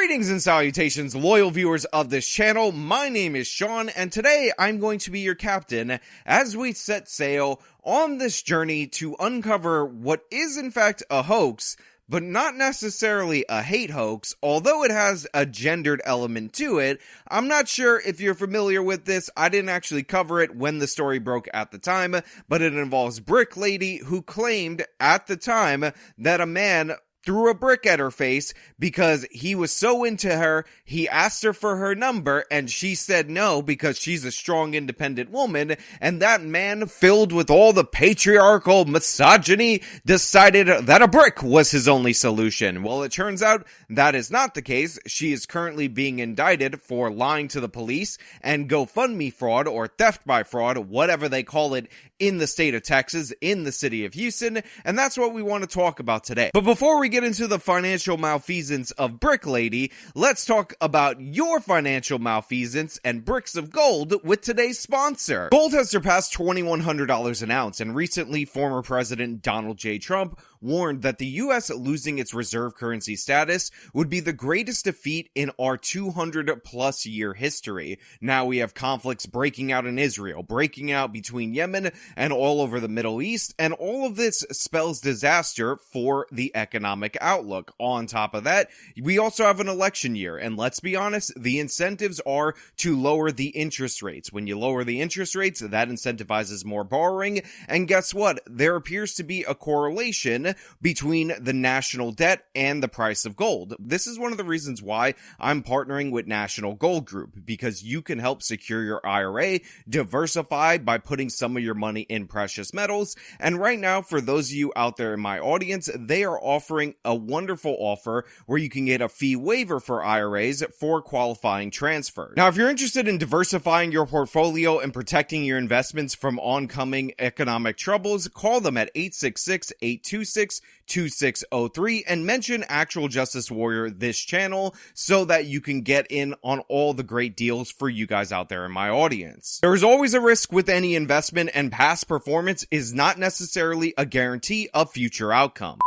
Greetings and salutations, loyal viewers of this channel. My name is Sean, and today I'm going to be your captain as we set sail on this journey to uncover what is in fact a hoax, but not necessarily a hate hoax, although it has a gendered element to it. I'm not sure if you're familiar with this. I didn't actually cover it when the story broke at the time, but it involves Brick Lady, who claimed at the time that a man threw a brick at her face because he was so into her. He asked her for her number and she said no because she's a strong, independent woman, and that man, filled with all the patriarchal misogyny, decided that a brick was his only solution. Well, it turns out that is not the case. She is currently being indicted for lying to the police and GoFundMe fraud, or theft by fraud, whatever they call it in the state of Texas, in the city of Houston, and that's what we want to talk about today. But before we get into the financial malfeasance of Brick Lady, let's talk about your financial malfeasance and bricks of gold with today's sponsor. Gold has surpassed $2,100 an ounce, and recently former President Donald J. Trump warned that the U.S. losing its reserve currency status would be the greatest defeat in our 200-plus year history. Now we have conflicts breaking out in Israel, breaking out between Yemen and all over the Middle East, and all of this spells disaster for the economic outlook. On top of that, we also have an election year, and let's be honest, the incentives are to lower the interest rates. When you lower the interest rates, that incentivizes more borrowing, and guess what? There appears to be a correlation between the national debt and the price of gold. This is one of the reasons why I'm partnering with National Gold Group, because you can help secure your IRA, diversify by putting some of your money in precious metals, and right now, for those of you out there in my audience, they are offering a wonderful offer where you can get a fee waiver for IRAs for qualifying transfer. Now, if you're interested in diversifying your portfolio and protecting your investments from oncoming economic troubles, call them at 866-826-2603 and mention Actual Justice Warrior this channel so that you can get in on all the great deals for you guys out there in my audience. There is always a risk with any investment, and past performance is not necessarily a guarantee of future outcome.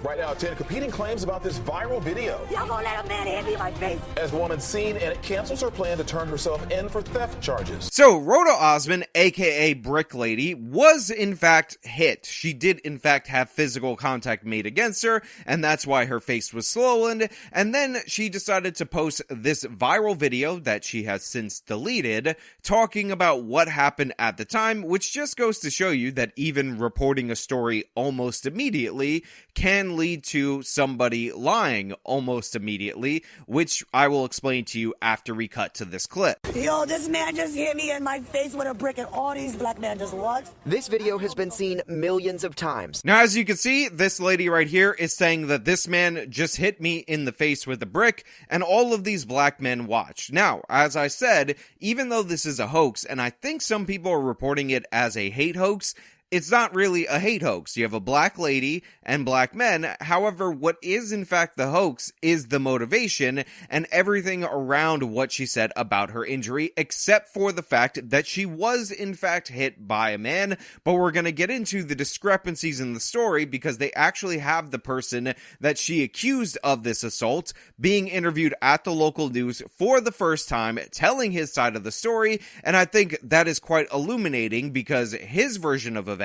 Right now, 10 competing claims about this viral video. Y'all gonna let a man hit me in my face? As a woman seen and cancels her plan to turn herself in for theft charges. So, Roda Osman, aka Brick Lady, was in fact hit. She did in fact have physical contact made against her, and that's why her face was swollen. And then she decided to post this viral video that she has since deleted, talking about what happened at the time, which just goes to show you that even reporting a story almost immediately can lead to somebody lying almost immediately, which I will explain to you after we cut to this clip. Yo, this man just hit me in my face with a brick, and all these black men just what? This video has been seen millions of times. Now, as you can see, this lady right here is saying that this man just hit me in the face with a brick, and all of these black men watched. Now, as I said, even though this is a hoax, and I think some people are reporting it as a hate hoax, it's not really a hate hoax. You have a black lady and black men. However, what is in fact the hoax is the motivation and everything around what she said about her injury, except for the fact that she was in fact hit by a man. But we're going to get into the discrepancies in the story because they actually have the person that she accused of this assault being interviewed at the local news for the first time, telling his side of the story. And I think that is quite illuminating because his version of events,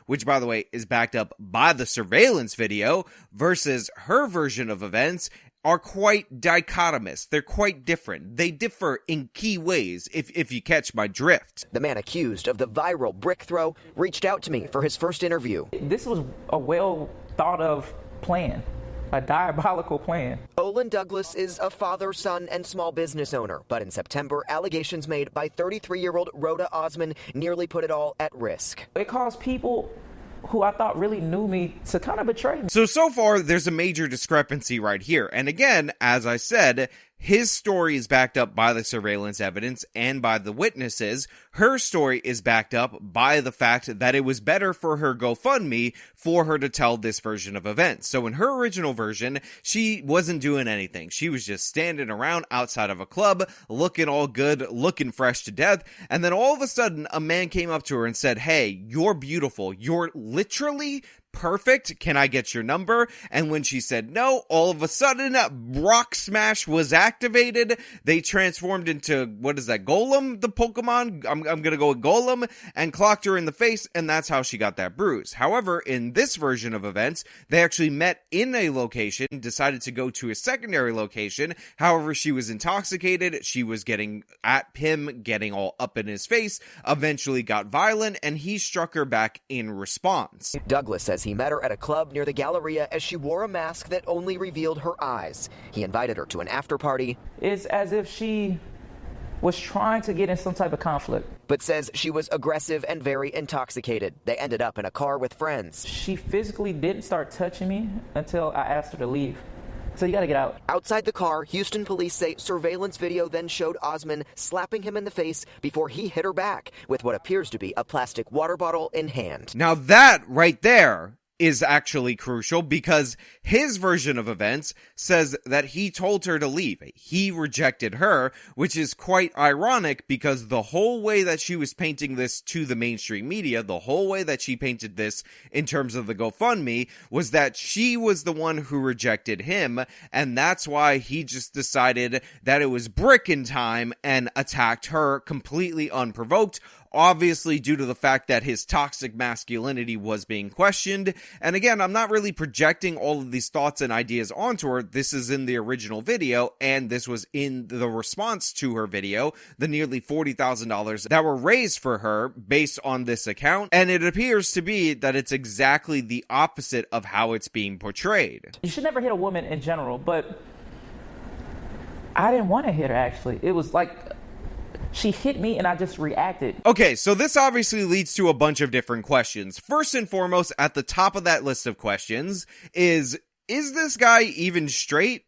which by the way is backed up by the surveillance video, versus her version of events, are quite dichotomous. They're quite different. They differ in key ways, if you catch my drift. The man accused of the viral brick throw reached out to me for his first interview. This was a well thought of plan. A diabolical plan. Olin Douglas is a father, son, and small business owner, but in September, allegations made by 33-year-old Roda Osman nearly put it all at risk. It caused people who I thought really knew me to kind of betray me. So far, there's a major discrepancy right here. And again, as I said, his story is backed up by the surveillance evidence and by the witnesses. Her story is backed up by the fact that it was better for her GoFundMe for her to tell this version of events. So in her original version, she wasn't doing anything. She was just standing around outside of a club, looking all good, looking fresh to death. And then all of a sudden, a man came up to her and said, "Hey, you're beautiful. You're literally perfect, can I get your number? And when she said no, all of a sudden, Rock Smash was activated. They transformed into, what is that, Golem, the Pokemon? I'm gonna go with Golem, and clocked her in the face, and that's how she got that bruise. However, in this version of events, they actually met in a location, decided to go to a secondary location. However, she was intoxicated, she was getting at him, getting all up in his face, eventually got violent, and he struck her back in response. Douglas says he met her at a club near the Galleria as she wore a mask that only revealed her eyes. He invited her to an after party. It's as if she was trying to get in some type of conflict. But says she was aggressive and very intoxicated. They ended up in a car with friends. She physically didn't start touching me until I asked her to leave. So you gotta get out. Outside the car, Houston police say surveillance video then showed Osman slapping him in the face before he hit her back with what appears to be a plastic water bottle in hand. Now that right there is actually crucial, because his version of events says that he told her to leave. He rejected her, which is quite ironic because the whole way that she was painting this to the mainstream media, the whole way that she painted this in terms of the GoFundMe, was that she was the one who rejected him, and that's why he just decided that it was brickin' time and attacked her completely unprovoked, obviously due to the fact that his toxic masculinity was being questioned. And again, I'm not really projecting all of these thoughts and ideas onto her. This is in the original video, and this was in the response to her video, the nearly $40,000 that were raised for her based on this account. And it appears to be that it's exactly the opposite of how it's being portrayed. You should never hit a woman in general, but I didn't want to hit her, actually. It was like she hit me and I just reacted. Okay, so this obviously leads to a bunch of different questions. First and foremost, at the top of that list of questions is this guy even straight?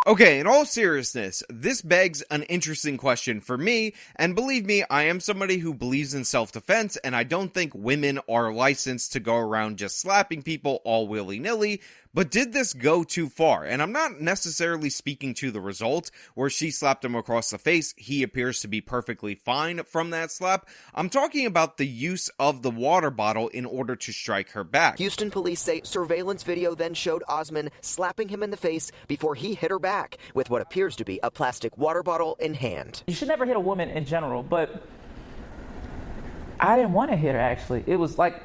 Okay, in all seriousness, this begs an interesting question for me, and believe me, I am somebody who believes in self-defense, and I don't think women are licensed to go around just slapping people all willy-nilly, but did this go too far? And I'm not necessarily speaking to the result, where she slapped him across the face. He appears to be perfectly fine from that slap. I'm talking about the use of the water bottle in order to strike her back. Houston police say surveillance video then showed Osman slapping him in the face before he hit her back with what appears to be a plastic water bottle in hand. You should never hit a woman in general, but I didn't want to hit her, actually. It was like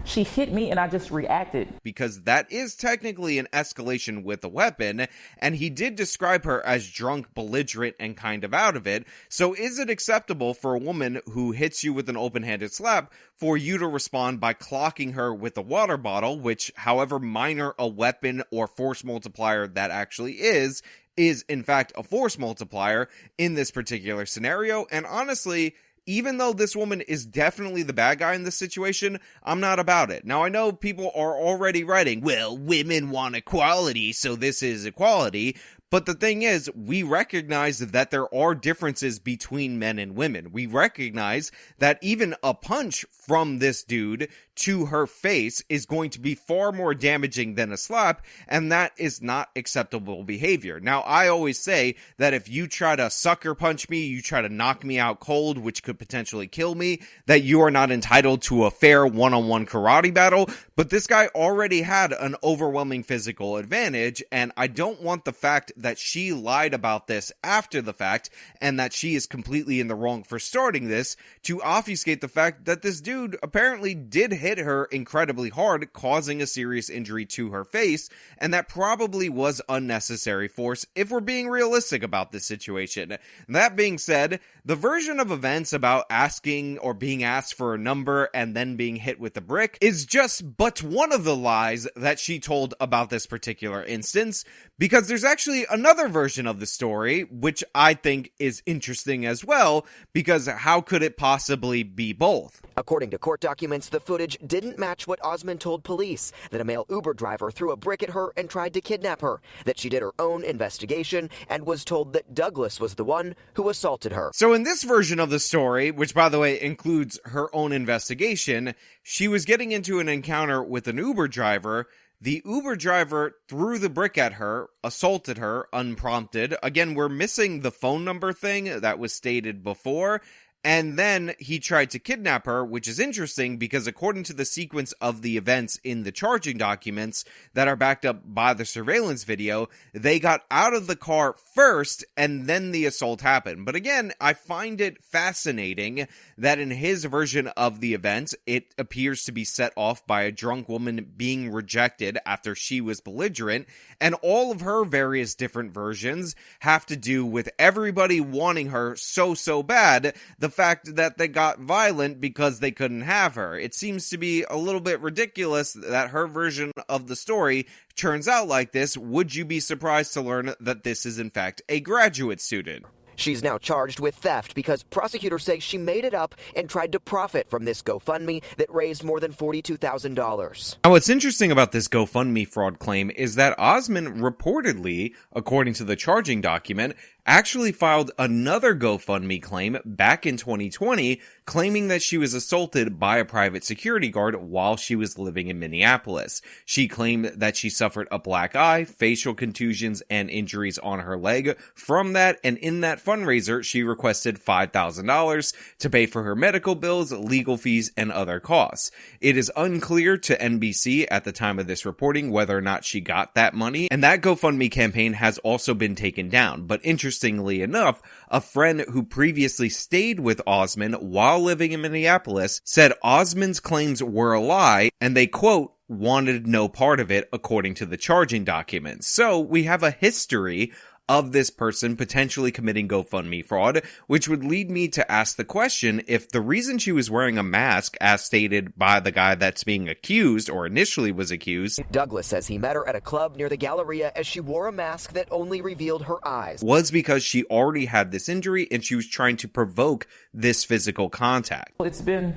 she hit me and I just reacted. Because that is technically an escalation with a weapon, and he did describe her as drunk, belligerent, and kind of out of it. So is it acceptable for a woman who hits you with an open-handed slap for you to respond by clocking her with a water bottle, which, however minor a weapon or force multiplier that actually is in fact a force multiplier in this particular scenario? And honestly, even though this woman is definitely the bad guy in this situation, I'm not about it. Now, I know people are already writing, well, women want equality, so this is equality. But the thing is, we recognize that there are differences between men and women. We recognize that even a punch from this dude to her face is going to be far more damaging than a slap, and that is not acceptable behavior. Now, I always say that if you try to sucker punch me, you try to knock me out cold, which could potentially kill me, that you are not entitled to a fair one-on-one karate battle. But this guy already had an overwhelming physical advantage, and I don't want the fact that she lied about this after the fact, and that she is completely in the wrong for starting this, to obfuscate the fact that this dude apparently did hit her incredibly hard, causing a serious injury to her face, and that probably was unnecessary force if we're being realistic about this situation. That being said, the version of events about asking or being asked for a number and then being hit with a brick is just but one of the lies that she told about this particular instance, because there's actually another version of the story, which I think is interesting as well, because how could it possibly be both? According to court documents, the footage didn't match what Osman told police, that a male Uber driver threw a brick at her and tried to kidnap her, that she did her own investigation and was told that Douglas was the one who assaulted her. So in this version of the story, which by the way includes her own investigation, she was getting into an encounter with an Uber driver. The Uber driver threw the brick at her, assaulted her unprompted. Again, we're missing the phone number thing that was stated before. and then he tried to kidnap her, which is interesting because according to the sequence of the events in the charging documents that are backed up by the surveillance video, they got out of the car first and then the assault happened. But again, I find it fascinating that in his version of the events, it appears to be set off by a drunk woman being rejected after she was belligerent, and all of her various different versions have to do with everybody wanting her so bad, the fact that they got violent because they couldn't have her. It seems to be a little bit ridiculous that her version of the story turns out like this. Would you be surprised to learn that this is in fact a graduate student? She's now charged with theft because prosecutors say she made it up and tried to profit from this GoFundMe that raised more than $42,000. Now, what's interesting about this GoFundMe fraud claim is that Osman reportedly, according to the charging document, actually filed another GoFundMe claim back in 2020, claiming that she was assaulted by a private security guard while she was living in Minneapolis. She claimed that she suffered a black eye, facial contusions, and injuries on her leg from that, and in that fundraiser, she requested $5,000 to pay for her medical bills, legal fees, and other costs. It is unclear to NBC at the time of this reporting whether or not she got that money, and that GoFundMe campaign has also been taken down. But interestingly enough, a friend who previously stayed with Osman while living in Minneapolis said Osman's claims were a lie, and they, quote, wanted no part of it, according to the charging documents. So we have a history of this person potentially committing GoFundMe fraud, which would lead me to ask the question if the reason she was wearing a mask, as stated by the guy that's being accused, or initially was accused, Douglas says he met her at a club near the Galleria as she wore a mask that only revealed her eyes, was because she already had this injury and she was trying to provoke this physical contact. It's been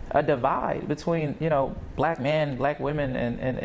a divide between, black men, black women, and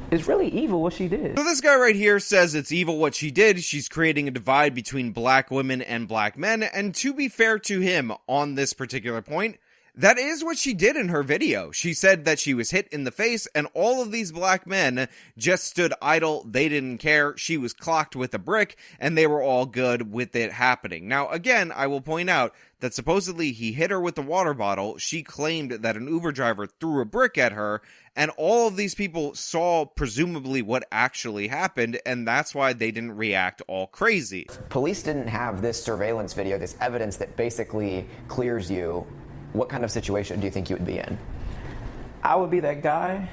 it's really evil what she did. So this guy right here says it's evil what she did. She's creating a divide between black women and black men. And to be fair to him on this particular point, that is what she did in her video. She said that she was hit in the face and all of these black men just stood idle. They didn't care. She was clocked with a brick and they were all good with it happening. Now, again, I will point out that supposedly he hit her with the water bottle. She claimed that an Uber driver threw a brick at her, and all of these people saw presumably what actually happened, and that's why they didn't react all crazy. Police didn't have this surveillance video, this evidence that basically clears you. What kind of situation do you think you would be in? I would be that guy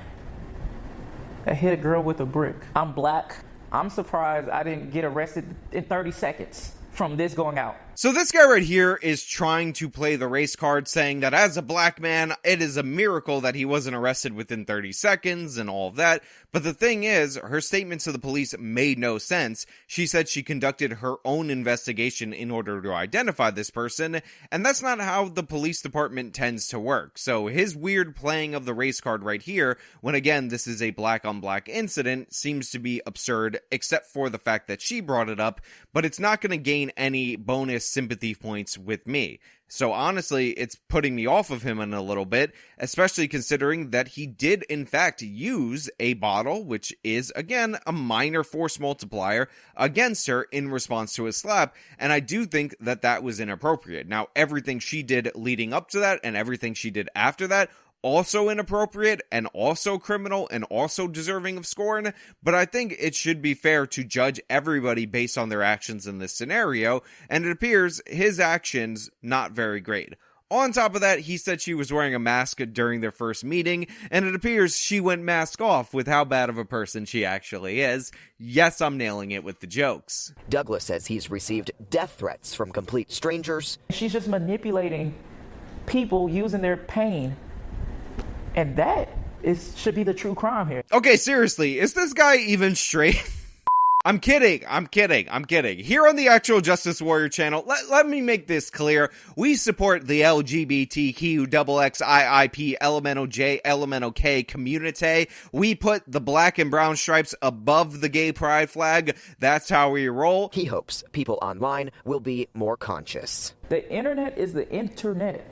that hit a girl with a brick. I'm black. I'm surprised I didn't get arrested in 30 seconds from this going out. So this guy right here is trying to play the race card, saying that as a black man, it is a miracle that he wasn't arrested within 30 seconds and all of that. But the thing is, her statements to the police made no sense. She said she conducted her own investigation in order to identify this person, and that's not how the police department tends to work. So his weird playing of the race card right here, when again, this is a black on black incident, seems to be absurd, except for the fact that she brought it up, but it's not going to gain any bonus sympathy points with me. So honestly, it's putting me off of him in a little bit, especially considering that he did in fact use a bottle, which is again a minor force multiplier, against her in response to a slap, and I do think that that was inappropriate. Now, everything she did leading up to that and everything she did after that, also inappropriate and also criminal and also deserving of scorn, but I think it should be fair to judge everybody based on their actions in this scenario, and it appears his actions not very great. On top of that, he said she was wearing a mask during their first meeting, and it appears she went mask off with how bad of a person she actually is. Yes, I'm nailing it with the jokes. Douglas says he's received death threats from complete strangers. She's just manipulating people using their pain. And that should be the true crime here. Okay, seriously, is this guy even straight? I'm kidding. Here on the Actual Justice Warrior channel, let me make this clear. We support the LGBTQXXIIP Elemental J Elemental K community. We put the black and brown stripes above the gay pride flag. That's how we roll. He hopes people online will be more conscious. The internet is the internet.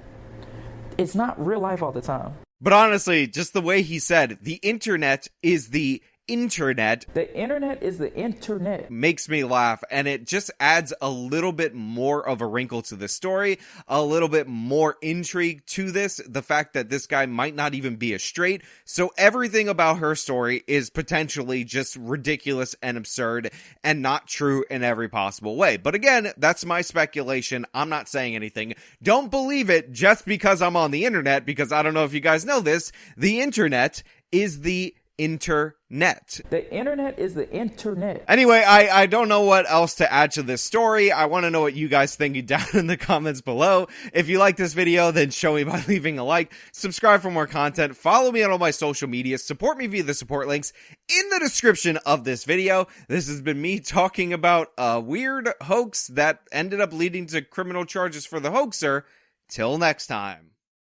It's not real life all the time. But honestly, just the way he said, the internet is the internet The internet is the internet. makes me laugh, and it just adds a little bit more of a wrinkle to the story, a little bit more intrigue to this, the fact that this guy might not even be a straight, so everything about her story is potentially just ridiculous and absurd and not true in every possible way. But again, that's my speculation. I'm not saying anything. Don't believe it just because I'm on the internet, because I don't know if you guys know this, the internet is the internet. The internet is the internet. Anyway, I don't know what else to add to this story. I want to know what you guys think down in the comments below. If you like this video, then show me by leaving a like, subscribe for more content, follow me on all my social media, support me via the support links in the description of this video. This has been me talking about a weird hoax that ended up leading to criminal charges for the hoaxer. Till next time.